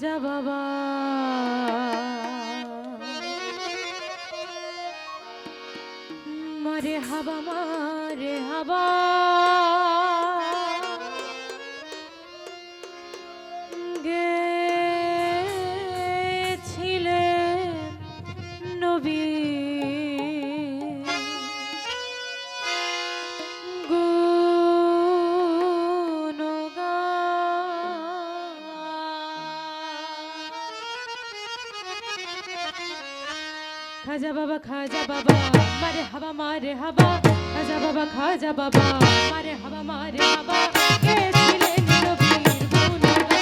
খাজা বাবা মারে হাবা মারে হাবা গেছিলেন নবী খাজা বাবা মারে হাবা খাজা বাবা মারে হাবা গেছিলেন নবীর গুণগান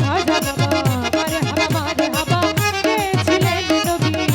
খাজা বাবা মারে হাবা খাজা বাবা মারে হাবা গেছিলেন নবীর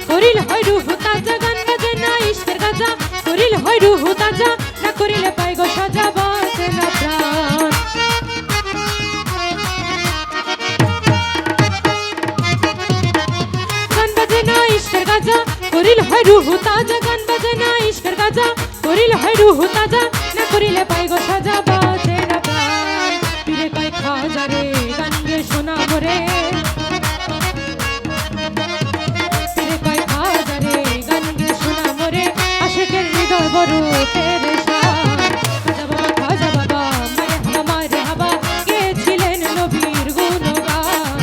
করিল হয় রুহ তাজা গান বাজে না ইশকের গাজা করিল হয় রুহ তাজা না করিলে পাই গো সাজা বাজে না প্রাণ গান বাজে না ইশকের গাজা করিল হয় রুহ তাজা গান বাজে না ইশকের গাজা করিল হয় রুহ তাজা না করিলে পাই গো সাজা বাজে না প্রাণ পীরে কয় খাজা রে গান গে শোনা মরে বড় পেরেশান খাজা বাবা মারে হাবা গেছিলেন নবীর গুণগান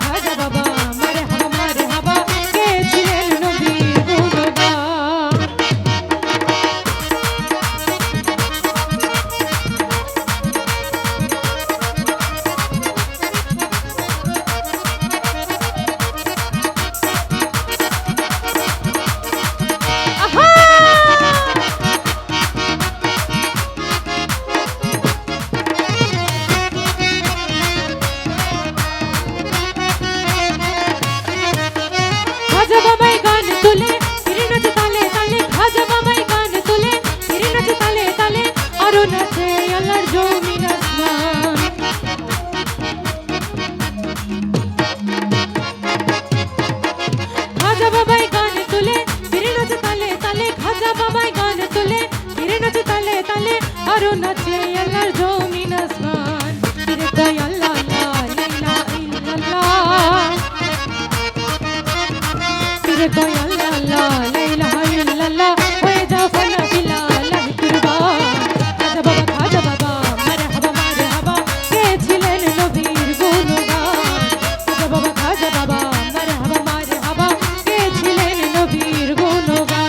খাজা বাবা মারে হাবা গেছিলেন নবীর গুণগান খাজা বাবাই গান তুলে ফিরে নাচে তালে তালে খাজা বাবাই গান তুলে ফিরে নাচে তালে তালে আরো নাচে আল্লাহর জমিন আসমান খাজা বাবাই গান তুলে ফিরে নাচে তালে তালে খাজা বাবাই গান তুলে ফিরে নাচে তালে তালে আরো নাচে আল্লাহর জমিন আসমান ফিরে কই আল্লাহ লা ইলাহা ইল্লাল্লাহ ফিরে কই আল্লাহ লা ইলাহা ইল্লাল্লাহ হয়ে যাও ফানা বিলাল্লাহ কুরবান খাজা বাবা মারে হাবা গেছিলেন নবীর গুণগান খাজা বাবা মারে হাবা গেছিলেন নবীর গুণগান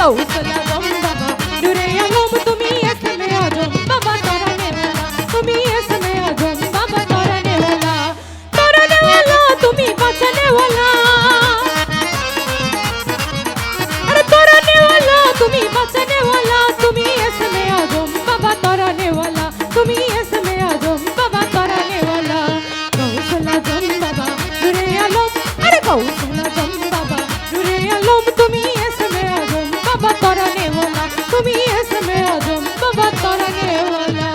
গৌসল আজম বাবা নূরে আলম তুমি এসমে আজম বাবা তরানে ওয়ালা তুমি এসমে আজম বাবা তরানে ওয়ালা তুমি বাঁচানে ওয়ালা আরে তরানে ওয়ালা তুমি বাঁচানে ওয়ালা তুমি এসমে আজম বাবা তরানে ওয়ালা তুমি এসমে আজম বাবা তরানে ওয়ালা গৌসল আজম বাবা নূরে আলম আরে গৌসল আজম বাবা নূরে আলম তুমি এসমে আজম বাবা তরানে ওয়ালা তুমি এসমে আজম বাবা তরানে ওয়ালা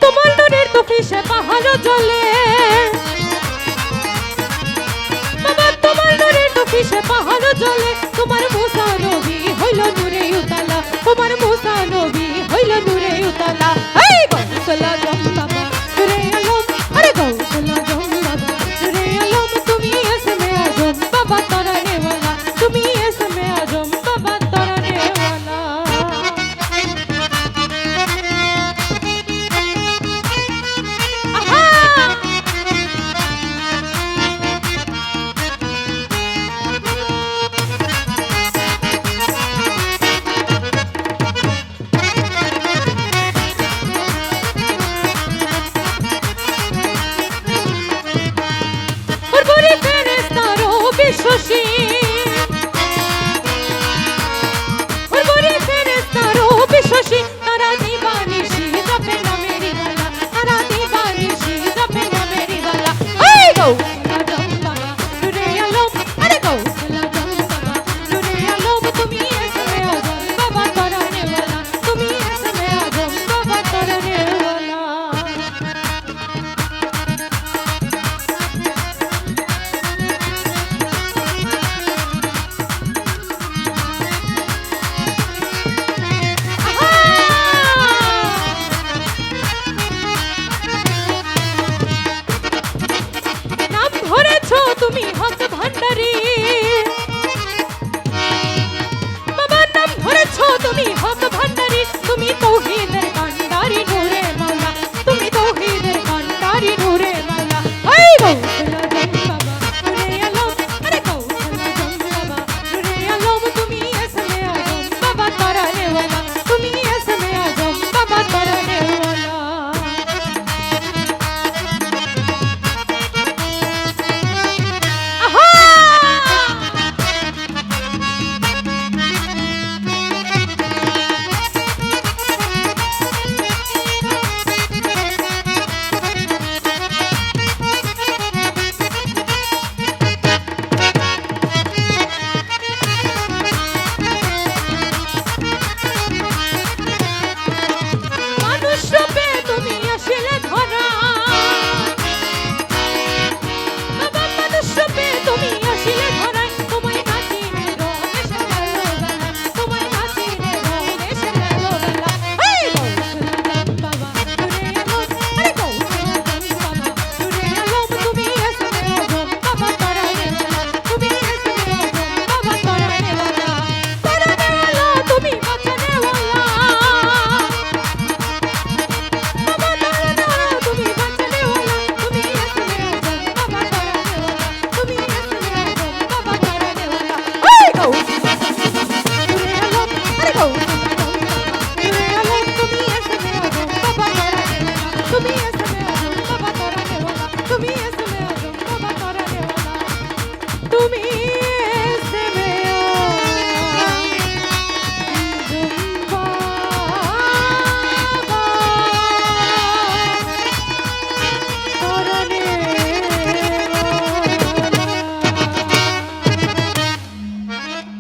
তোমার নূরের তফিসে পাহাড় জ্বলে